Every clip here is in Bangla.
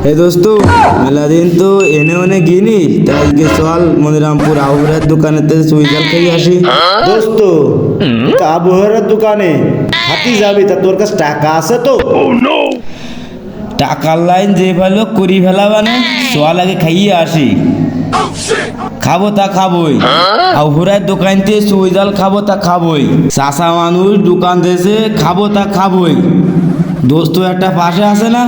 এ দোস্ত মেলা দিন তো এনে ওনে গিনি তাই আজকে চল মনিরামপুর আবুহরের দোকানেতে সুইজাল খেয়ে আসি। দোস্ত তা আবুহরের দোকানে হাতি যাবি তা তোর কাছে টাকা আছে তো? টাকার লাইন যে ভালো করি ফেলা মানে চল আগে খাইয়ে আসি। খাবো তা খাবোই, আবুহরের দোকানতে সুইজাল খাবো তা খাবোই, চাষা মানুষ দোকান দেশে খাবো তা খাবোই। দোস্ত একটা পাশে আছে না,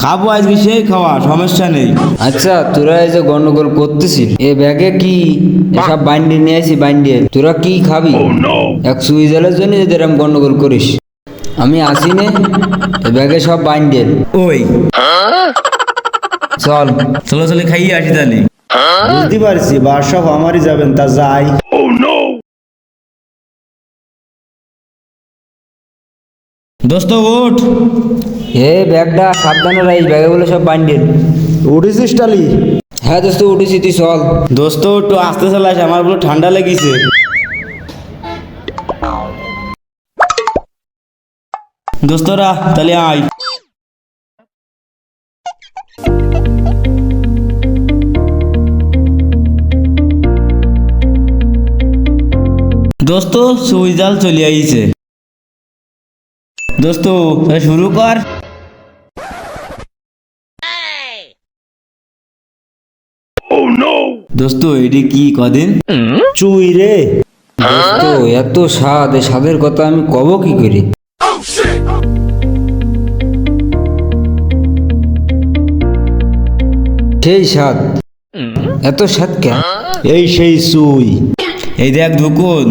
খাবো আজকে সেই খাওয়া, সমস্যা নেই। আচ্ছা তোরা এই যে গন্ডগোল করতেছিস এ ব্যাগে কি সব বাইন্ডে নিয়ে আসি বাইন্ডে তোরা কি খাবি? এক সুইজালের জন্য যদি এরকম গন্ডগোল করিস আমি আসি নে এ ব্যাগে সব বাইন্ডেল। ওই চল চলো চলে খাইয়ে আসি তাহলে। বুঝতে পারছি বার সব আমারই যাবেন তা যাই। দোস্ত ওঠ। এ ব্যাগটা সাবধানে রাখিস ব্যাগে বলে সব বাইন্ডেল। উঠেছিস টালি? হ্যাঁ দোস্ত উঠেছি তুই চল। দোস্ত একটু আস্তে চালাস, আমার পুরো ঠান্ডা লেগেছে। দোস্তরা তাহলে আয়। দোস্ত সুইজাল চলে আইছে। দোস্ত তাহলে শুরু কর। দোস্ত এটি কি কদিন চুই রে। দোস্ত এত স্বাদ এই স্বাদের কথা আমি কব কি করি? সেই স্বাদ, এত স্বাদ কেন? এই সেই চুই। এই দেখ ধুকুন।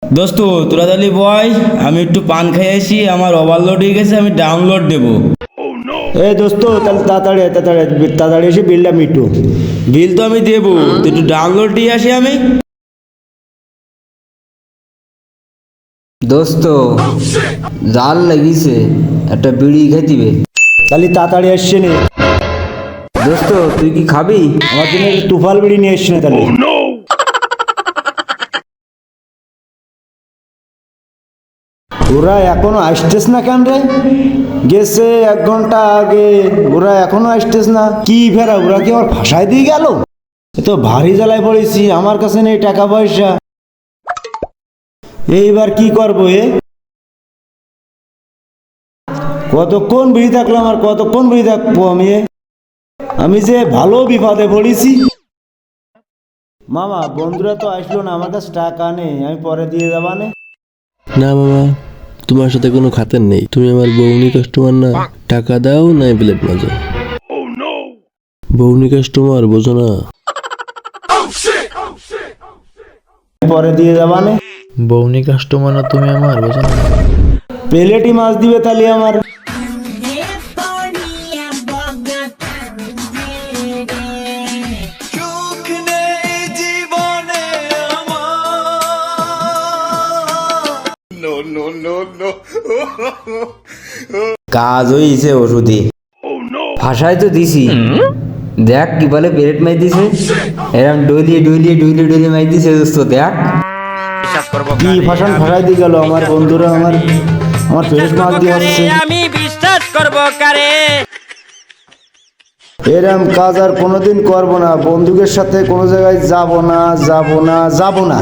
দোস্ত তোরা তাহলে বয়, আমি একটু পান খাই আসি, আমার ওভারলোড হয়ে গেছে, আমি ডাউনলোড দেবো। এই দোস্ত তাহলে তাড়াতাড়ি তাড়াতাড়ি এসে বিলটা মিটু। বিল তো আমি দেবো, তো একটু ডাউনলোড দিয়ে আসি আমি। দোস্ত জাল লাগিছে একটা বিড়ি খাইতিবে। তাহলে তাড়াতাড়ি আসছে নে। দোস্ত তুই কি খাবি? আমার জন্য একটু তুফাল বিড়ি নিয়ে এসছে না তাহলে। ওরা এখনো আসতেস না কেন রে? গেছে 1 ঘন্টা আগে, ওরা এখনো আসতেস না। কি ফেরা, ওরা কি আমার ভাষায় দিয়ে গেল? এ তো ভারী জ্বালায় পড়েছি, আমার কাছে নেই টাকা পয়সা। এইবার কি করবো এ? কতক্ষণ বিড়ি থাকলাম আর কতক্ষণ বিড়ি থাকবো আমি? আমি যে ভালো বিপদে পড়েছি। মামা বন্ধুরা তো আসলো না, আমার কাছে টাকা নেই, আমি পরে দিয়ে যাবানে। না মামা, তোমার সাথে কোনো খাতের নেই, তুমি আমার বউনি কাস্টমার না, টাকা দাও না প্লেট মাজো। বউনি কাস্টমার বোঝো না? পরে দিয়ে যাবানে। বউনি কাস্টমার না তুমি আমার, বোঝো না? প্লেটই মাছ দিবে তাহলে আমার। কাজ হয়েছে ওষুধে। ভাষায় তো দিছি, দেখ কি বলে পেরেট মাই দিছে, এরম ডলিয়ে ডলিয়ে ডলিয়ে ডলিয়ে মাই দিছে। দোস্ত দেখ কি ভাষায় দিয়ে গেল আমার বন্ধুরা, আমার পেট মাছ দিয়ে হচ্ছে। আমি বিশ্বাস করব কারে? এরম কাজ আর কোনোদিন করবো না, বন্ধুকের সাথে কোনো জায়গায় যাব না।